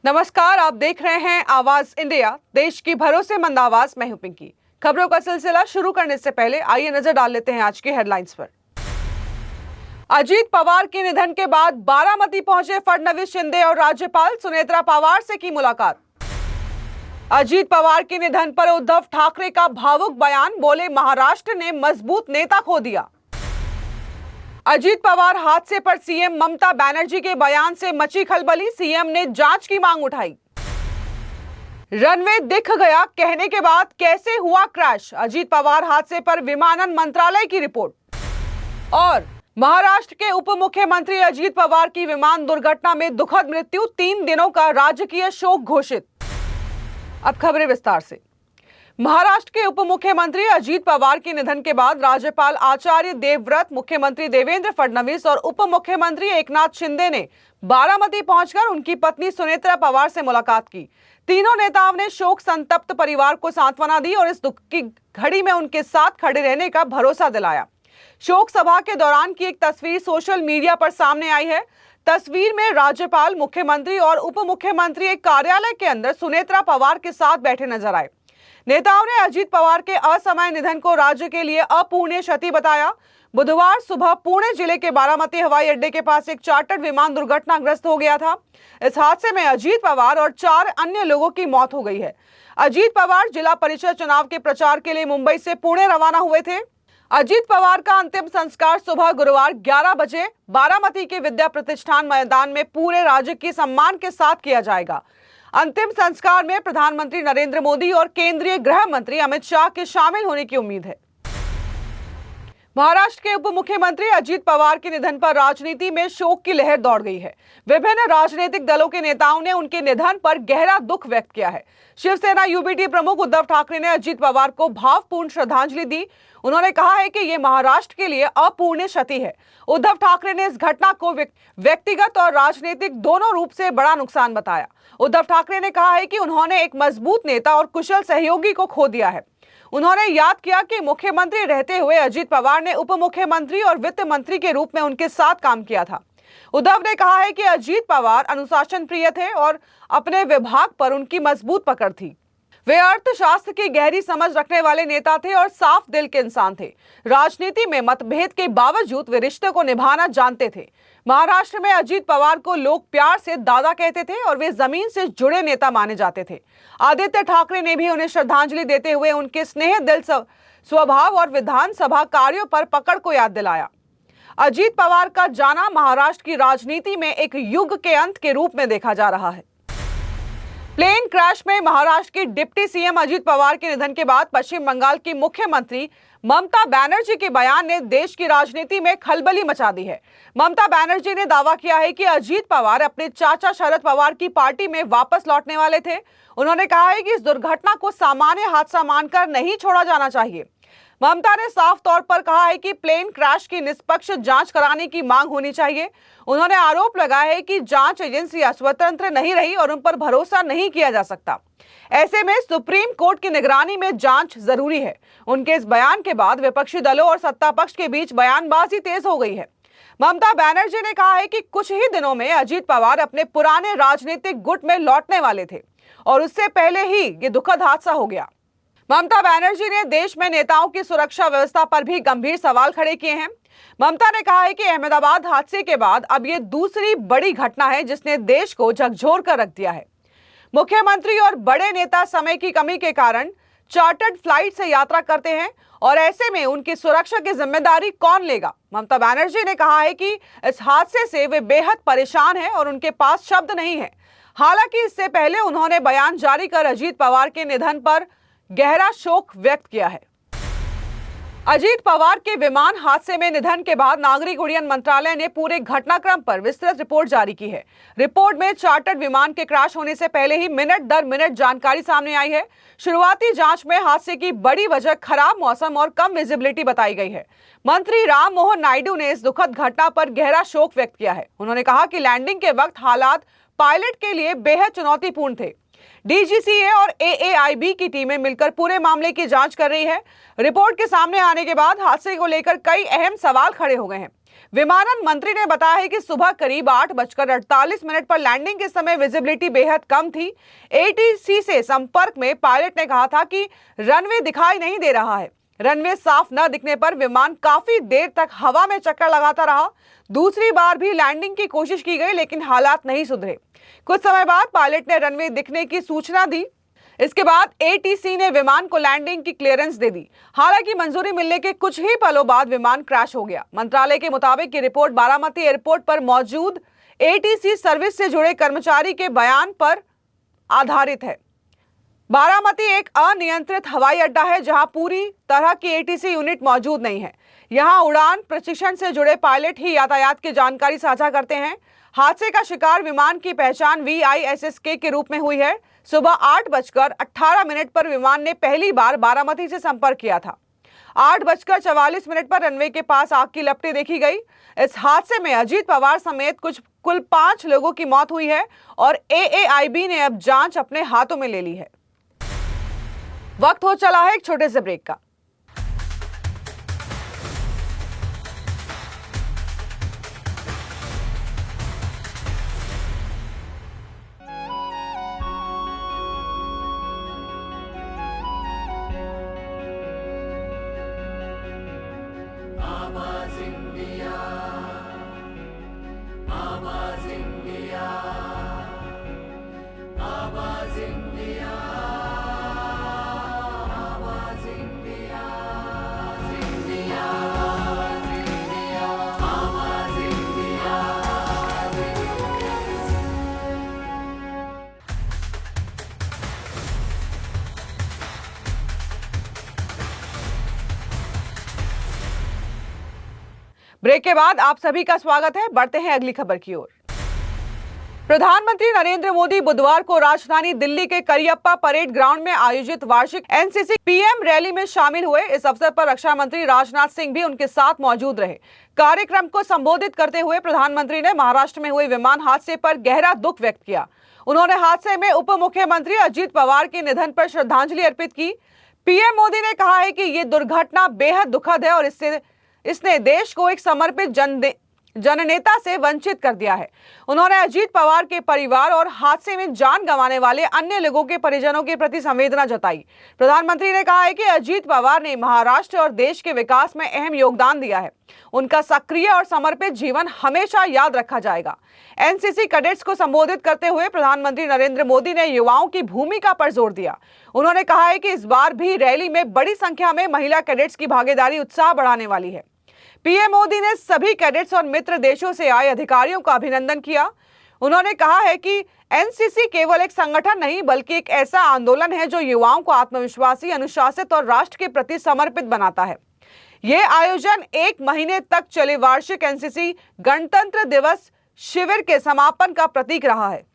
नमस्कार, आप देख रहे हैं आवाज इंडिया, देश की भरोसेमंद आवाज। मैं हूं पिंकी। खबरों का सिलसिला शुरू करने से पहले आइए नजर डाल लेते हैं आज की हेडलाइंस पर। अजीत पवार के निधन के बाद बारामती पहुंचे फडणवीस, शिंदे और राज्यपाल सुनेत्रा पवार से की मुलाकात। अजीत पवार के निधन पर उद्धव ठाकरे का भावुक बयान, बोले महाराष्ट्र ने मजबूत नेता खो दिया। अजीत पवार हादसे पर सीएम ममता बनर्जी के बयान से मची खलबली, सीएम ने जांच की मांग उठाई। रनवे दिख गया कहने के बाद कैसे हुआ क्रैश, अजीत पवार हादसे पर विमानन मंत्रालय की रिपोर्ट। और महाराष्ट्र के उप मुख्यमंत्री अजीत पवार की विमान दुर्घटना में दुखद मृत्यु, 3 दिनों का राजकीय शोक घोषित। अब खबरें विस्तार से। महाराष्ट्र के उप मुख्यमंत्री अजीत पवार के निधन के बाद राज्यपाल आचार्य देवव्रत, मुख्यमंत्री देवेंद्र फडणवीस और उप मुख्यमंत्री एकनाथ शिंदे ने बारामती पहुंचकर उनकी पत्नी सुनेत्रा पवार से मुलाकात की। तीनों नेताओं ने शोक संतप्त परिवार को सांत्वना दी और इस दुख की घड़ी में उनके साथ खड़े रहने का भरोसा दिलाया। शोक सभा के दौरान की एक तस्वीर सोशल मीडिया पर सामने आई है। तस्वीर में राज्यपाल, मुख्यमंत्री और उप मुख्यमंत्री एक कार्यालय के अंदर सुनेत्रा पवार के साथ बैठे नजर आए। नेताओं ने अजीत पवार के असमय निधन को राज्य के लिए अपूरणीय क्षति बताया। बुधवार सुबह पुणे जिले के बारामती हवाई अड्डे के पास एक चार्टर्ड विमान दुर्घटनाग्रस्त हो गया था। इस हादसे में अजीत पवार और 4 अन्य लोगों की मौत हो गई है। अजीत पवार जिला परिषद चुनाव के प्रचार के लिए मुंबई से पुणे रवाना हुए थे। अजीत पवार का अंतिम संस्कार सुबह गुरुवार 11 बजे बारामती के विद्या प्रतिष्ठान मैदान में पूरे राजकीय सम्मान के साथ किया जाएगा। अंतिम संस्कार में प्रधानमंत्री नरेंद्र मोदी और केंद्रीय गृह मंत्री अमित शाह के शामिल होने की उम्मीद है। महाराष्ट्र के उप मुख्यमंत्री अजीत पवार के निधन पर राजनीति में शोक की लहर दौड़ गई है। विभिन्न राजनीतिक दलों के नेताओं ने उनके निधन पर गहरा दुख व्यक्त किया है। शिवसेना यूबीटी प्रमुख उद्धव ठाकरे ने अजीत पवार को भावपूर्ण श्रद्धांजलि दी। उन्होंने कहा है कि यह महाराष्ट्र के लिए अपूरणीय क्षति है। उद्धव ठाकरे ने इस घटना को व्यक्तिगत और राजनीतिक दोनों रूप से बड़ा नुकसान बताया। उद्धव ठाकरे ने कहा है कि उन्होंने एक मजबूत नेता और कुशल सहयोगी को खो दिया है। उन्होंने याद किया कि मुख्यमंत्री रहते हुए अजीत पवार ने उप मुख्यमंत्री और वित्त मंत्री के रूप में उनके साथ काम किया था। उद्धव ने कहा है कि अजीत पवार अनुशासन प्रिय थे और अपने विभाग पर उनकी मजबूत पकड़ थी। वे अर्थशास्त्र की गहरी समझ रखने वाले नेता थे और साफ दिल के इंसान थे। राजनीति में मतभेद के बावजूद वे रिश्ते को निभाना जानते थे। महाराष्ट्र में अजीत पवार को लोग प्यार से दादा कहते थे और वे जमीन से जुड़े नेता माने जाते थे। आदित्य ठाकरे ने भी उन्हें श्रद्धांजलि देते हुए उनके स्नेह दिल स्वभाव और विधानसभा कार्यों पर पकड़ को याद दिलाया। अजीत पवार का जाना महाराष्ट्र की राजनीति में एक युग के अंत के रूप में देखा जा रहा है। प्लेन क्रैश में महाराष्ट्र के डिप्टी सीएम अजीत पवार के निधन के बाद पश्चिम बंगाल की मुख्यमंत्री ममता बनर्जी के बयान ने देश की राजनीति में खलबली मचा दी है। ममता बनर्जी ने दावा किया है कि अजीत पवार अपने चाचा शरद पवार की पार्टी में वापस लौटने वाले थे। उन्होंने कहा है कि इस दुर्घटना को सामान्य हादसा मानकर नहीं छोड़ा जाना चाहिए। ममता ने साफ तौर पर कहा है कि प्लेन क्रैश की निष्पक्ष जांच कराने की मांग होनी चाहिए। उन्होंने आरोप लगाया है कि जांच एजेंसियां स्वतंत्र नहीं रही और उन पर भरोसा नहीं किया जा सकता। ऐसे में सुप्रीम कोर्ट की निगरानी में जांच जरूरी है। उनके इस बयान के बाद विपक्षी दलों और सत्ता पक्ष के बीच बयानबाजी तेज हो गई है। ममता बनर्जी ने कहा है कि कुछ ही दिनों में अजीत पवार अपने पुराने राजनीतिक गुट में लौटने वाले थे और उससे पहले ही ये दुखद हादसा हो गया। ममता बनर्जी ने देश में नेताओं की सुरक्षा व्यवस्था पर भी गंभीर सवाल खड़े किए हैं। ममता ने कहा है कि अहमदाबाद हादसे के बाद अब ये दूसरी बड़ी घटना है जिसने देश को झकझोर कर रख दिया है। मुख्यमंत्री और बड़े नेता समय की कमी के कारण चार्टर्ड फ्लाइट से यात्रा करते हैं और ऐसे में उनकी सुरक्षा की जिम्मेदारी कौन लेगा। ममता बनर्जी ने कहा है कि इस हादसे से वे बेहद परेशान हैं और उनके पास शब्द नहीं है। हालांकि इससे पहले उन्होंने बयान जारी कर अजीत पवार के निधन पर गहरा शोक व्यक्त किया है। अजीत पवार के विमान हादसे में निधन के बाद नागरिक उड्डयन मंत्रालय ने पूरे घटनाक्रम पर विस्तृत रिपोर्ट जारी की है। रिपोर्ट में चार्टर्ड विमान के क्रैश होने से पहले ही मिनट दर मिनट जानकारी सामने आई है। शुरुआती जांच में हादसे की बड़ी वजह खराब मौसम और कम विजिबिलिटी बताई गई है। मंत्री राम मोहन नायडू ने इस दुखद घटना पर गहरा शोक व्यक्त किया है। उन्होंने कहा कि लैंडिंग के वक्त हालात पायलट के लिए बेहद चुनौतीपूर्ण थे। डीजीसीए और एएआईबी की टीमें मिलकर पूरे मामले की जांच कर रही है। रिपोर्ट के सामने आने के बाद हादसे को लेकर कई अहम सवाल खड़े हो गए हैं। विमानन मंत्री ने बताया है कि सुबह करीब 8:48 पर लैंडिंग के समय विजिबिलिटी बेहद कम थी। एटीसी से संपर्क में पायलट ने कहा था कि रनवे दिखाई नहीं दे रहा है। रनवे साफ न दिखने पर विमान काफी देर तक हवा में चक्कर लगाता रहा। दूसरी बार भी लैंडिंग की कोशिश की गई, लेकिन हालात नहीं सुधरे। कुछ समय बाद पायलट ने रनवे दिखने की सूचना दी। इसके बाद एटीसी ने विमान को लैंडिंग की क्लियरेंस दे दी। हालांकि मंजूरी मिलने के कुछ ही पलों बाद विमान क्रैश हो गया। मंत्रालय के मुताबिक ये रिपोर्ट बारामती एयरपोर्ट पर मौजूद एटीसी सर्विस से जुड़े कर्मचारी के बयान पर आधारित है। बारामती एक अनियंत्रित हवाई अड्डा है जहां पूरी तरह की एटीसी यूनिट मौजूद नहीं है। यहां उड़ान प्रशिक्षण से जुड़े पायलट ही यातायात की जानकारी साझा करते हैं। हादसे का शिकार विमान की पहचान VISSK के रूप में हुई है। सुबह 8:18 पर विमान ने पहली बार बारामती से संपर्क किया था। 8:44 पर रनवे के पास आग की लपटें देखी गई। इस हादसे में अजीत पवार समेत कुल 5 लोगों की मौत हुई है और AAIB ने अब जांच अपने हाथों में ले ली है। वक्त हो चला है एक छोटे से ब्रेक का। ब्रेक के बाद आप सभी का स्वागत है। बढ़ते हैं अगली खबर की ओर। प्रधानमंत्री नरेंद्र मोदी बुधवार को राजधानी दिल्ली के करियप्पा परेड ग्राउंड में आयोजित वार्षिक एनसीसी पीएम रैली में शामिल हुए। इस अवसर पर रक्षा मंत्री राजनाथ सिंह भी उनके साथ मौजूद रहे। कार्यक्रम को संबोधित करते हुए प्रधानमंत्री ने महाराष्ट्र में हुए विमान हादसे पर गहरा दुख व्यक्त किया। उन्होंने हादसे में उप मुख्यमंत्री अजित पवार के निधन पर श्रद्धांजलि अर्पित की। पीएम मोदी ने कहा है कि ये दुर्घटना बेहद दुखद है और इसने देश को एक समर्पित जननेता से वंचित कर दिया है। उन्होंने अजीत पवार के परिवार और हादसे में जान गंवाने वाले अन्य लोगों के परिजनों के प्रति संवेदना जताई। प्रधानमंत्री ने कहा है कि अजीत पवार ने महाराष्ट्र और देश के विकास में अहम योगदान दिया है। उनका सक्रिय और समर्पित जीवन हमेशा याद रखा जाएगा। एनसीसी कैडेट्स को संबोधित करते हुए प्रधानमंत्री नरेंद्र मोदी ने युवाओं की भूमिका पर जोर दिया। उन्होंने कहा है कि इस बार भी रैली में बड़ी संख्या में महिला कैडेट्स की भागीदारी उत्साह बढ़ाने वाली है। पीएम मोदी ने सभी कैडेट्स और मित्र देशों से आए अधिकारियों का अभिनंदन किया। उन्होंने कहा है कि एनसीसी केवल एक संगठन नहीं बल्कि एक ऐसा आंदोलन है जो युवाओं को आत्मविश्वासी, अनुशासित और राष्ट्र के प्रति समर्पित बनाता है। ये आयोजन 1 महीने तक चले वार्षिक एनसीसी गणतंत्र दिवस शिविर के समापन का प्रतीक रहा है।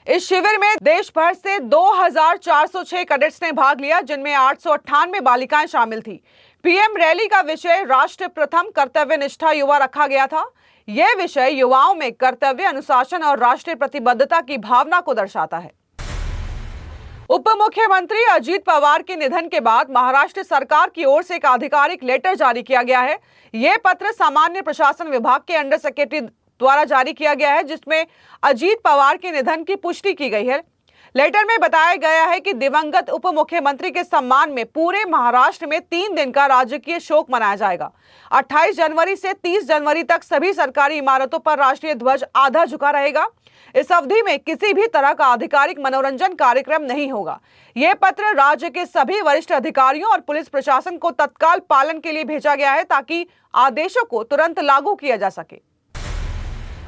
इस शिविर में देश भर से 2406 कैडेट्स ने भाग लिया, जिनमें 898 बालिकाएं शामिल थी। पीएम रैली का विषय राष्ट्र प्रथम कर्तव्य निष्ठा युवा रखा गया था। यह विषय युवाओं में कर्तव्य, अनुशासन और राष्ट्रीय प्रतिबद्धता की भावना को दर्शाता है। उप मुख्यमंत्री अजीत पवार के निधन के बाद महाराष्ट्र सरकार की ओर से एक आधिकारिक लेटर जारी किया गया है। यह पत्र सामान्य प्रशासन विभाग के अंडर सेक्रेटरी द्वारा जारी किया गया है, जिसमें अजीत पवार के निधन की पुष्टि की गई है। लेटर में बताया गया है कि दिवंगत उप मुख्यमंत्री के सम्मान में पूरे महाराष्ट्र में 3 दिन का राजकीय शोक मनाया जाएगा। 28 जनवरी से 30 जनवरी तक सभी सरकारी इमारतों पर राष्ट्रीय ध्वज आधा झुका रहेगा। इस अवधि में किसी भी तरह का आधिकारिक मनोरंजन कार्यक्रम नहीं होगा। यह पत्र राज्य के सभी वरिष्ठ अधिकारियों और पुलिस प्रशासन को तत्काल पालन के लिए भेजा गया है ताकि आदेशों को तुरंत लागू किया जा सके।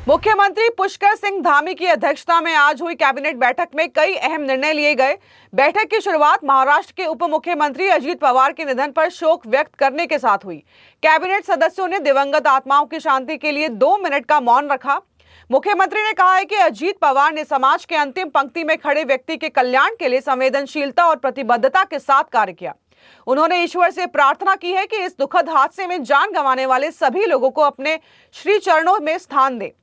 मुख्यमंत्री पुष्कर सिंह धामी की अध्यक्षता में आज हुई कैबिनेट बैठक में कई अहम निर्णय लिए गए। बैठक की शुरुआत महाराष्ट्र के उप मुख्यमंत्री अजीत पवार के निधन पर शोक व्यक्त करने के साथ हुई। कैबिनेट सदस्यों ने दिवंगत आत्माओं की शांति के लिए 2 मिनट का मौन रखा। मुख्यमंत्री ने कहा है कि अजीत पवार ने समाज के अंतिम पंक्ति में खड़े व्यक्ति के कल्याण के लिए संवेदनशीलता और प्रतिबद्धता के साथ कार्य किया। उन्होंने ईश्वर से प्रार्थना की है कि इस दुखद हादसे में जान गंवाने वाले सभी लोगों को अपने श्री चरणों में स्थान दे।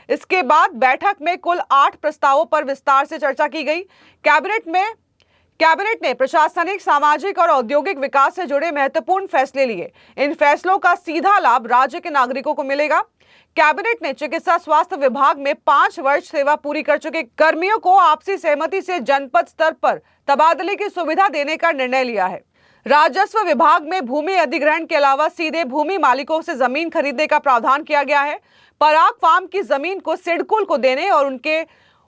इसके बाद बैठक में कुल 8 प्रस्तावों पर विस्तार से चर्चा की गई। कैबिनेट ने प्रशासनिक, सामाजिक और औद्योगिक विकास से जुड़े महत्वपूर्ण फैसले लिए। इन फैसलों का सीधा लाभ राज्य के नागरिकों को मिलेगा। कैबिनेट ने चिकित्सा स्वास्थ्य विभाग में 5 वर्ष सेवा पूरी कर चुके कर्मियों को आपसी सहमति से जनपद स्तर पर तबादले की सुविधा देने का निर्णय लिया है। राजस्व विभाग में भूमि अधिग्रहण के अलावा सीधे भूमि मालिकों से जमीन खरीदने का प्रावधान किया गया है। पराग फार्म की जमीन को सिडकुल को देने और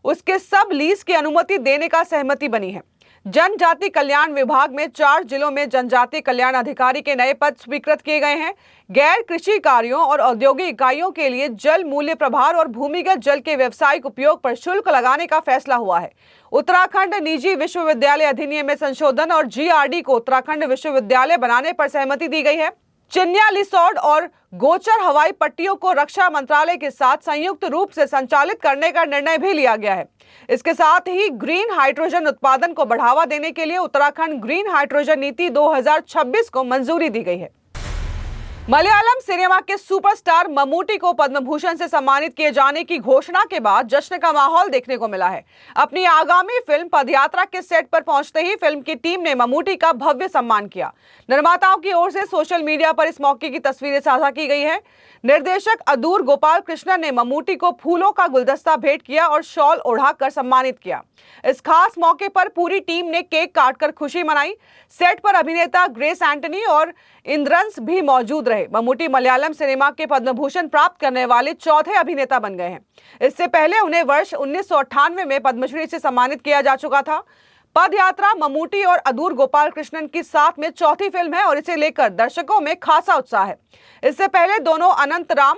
उसके सब लीज की अनुमति देने का सहमति बनी है। जनजाति कल्याण विभाग में 4 जिलों में जनजाति कल्याण अधिकारी के नए पद स्वीकृत किए गए हैं। गैर कृषि कार्यों और औद्योगिक इकाइयों के लिए जल मूल्य प्रभार और भूमिगत जल के व्यावसायिक उपयोग पर शुल्क लगाने का फैसला हुआ है। उत्तराखंड निजी विश्वविद्यालय अधिनियम में संशोधन और GRD को उत्तराखंड विश्वविद्यालय बनाने पर सहमति दी गई है। चिन्या, लिसौड और गोचर हवाई पट्टियों को रक्षा मंत्रालय के साथ संयुक्त रूप से संचालित करने का निर्णय भी लिया गया है। इसके साथ ही ग्रीन हाइड्रोजन उत्पादन को बढ़ावा देने के लिए उत्तराखंड ग्रीन हाइड्रोजन नीति 2026 को मंजूरी दी गई है। मलयालम सिनेमा के सुपरस्टार मम्मूटी को पद्म भूषण से सम्मानित किए जाने की घोषणा के बाद जश्न का माहौल देखने को मिला है। अपनी आगामी फिल्म पदयात्रा के सेट पर पहुंचते ही फिल्म की टीम ने मम्मूटी का भव्य सम्मान किया। निर्माताओं की ओर से सोशल मीडिया पर इस मौके की तस्वीरें साझा की गई है। निर्देशक अदूर गोपाल कृष्णन ने मम्मूटी को फूलों का गुलदस्ता भेंट किया और शॉल ओढ़ाकर सम्मानित किया। इस खास मौके पर पूरी टीम ने केक काटकर खुशी मनाई। सेट पर अभिनेता ग्रेस एंटनी और इंद्रंस भी मौजूद रहे। मम्मूटी मलयालम सिनेमा के पद्म भूषण प्राप्त करने वाले चौथे अभिनेता बन गए हैं। इससे पहले उन्हें वर्ष 1998 में पद्मश्री से सम्मानित किया जा चुका था। पदयात्रा मम्मूटी और अदूर गोपाल कृष्णन की साथ में चौथी फिल्म है और इसे लेकर दर्शकों में खासा उत्साह है। इससे पहले दोनों अनंतराम,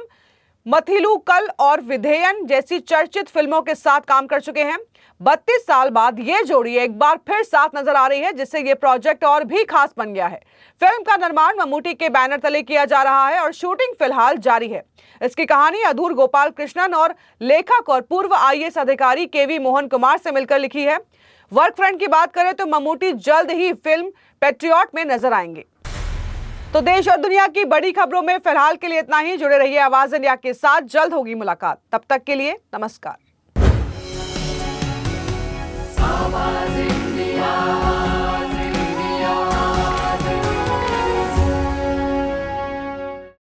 मथिलुकल और विधेयन जैसी चर्चित फिल्मों के साथ काम कर चुके हैं। 32 साल बाद ये जोड़ी एक बार फिर साथ नजर आ रही है, जिससे ये प्रोजेक्ट और भी खास बन गया है। फिल्म का निर्माण मम्मूटी के बैनर तले किया जा रहा है और शूटिंग फिलहाल जारी है। इसकी कहानी अदूर गोपाल कृष्णन और लेखक और पूर्व IAS अधिकारी KV मोहन कुमार से मिलकर लिखी है। वर्क फ्रंट की बात करें तो मम्मूटी जल्द ही फिल्म पैट्रियट में नजर आएंगे। तो देश और दुनिया की बड़ी खबरों में फिलहाल के लिए इतना ही। जुड़े रहिए आवाज इंडिया के साथ, जल्द होगी मुलाकात। तब तक के लिए नमस्कार।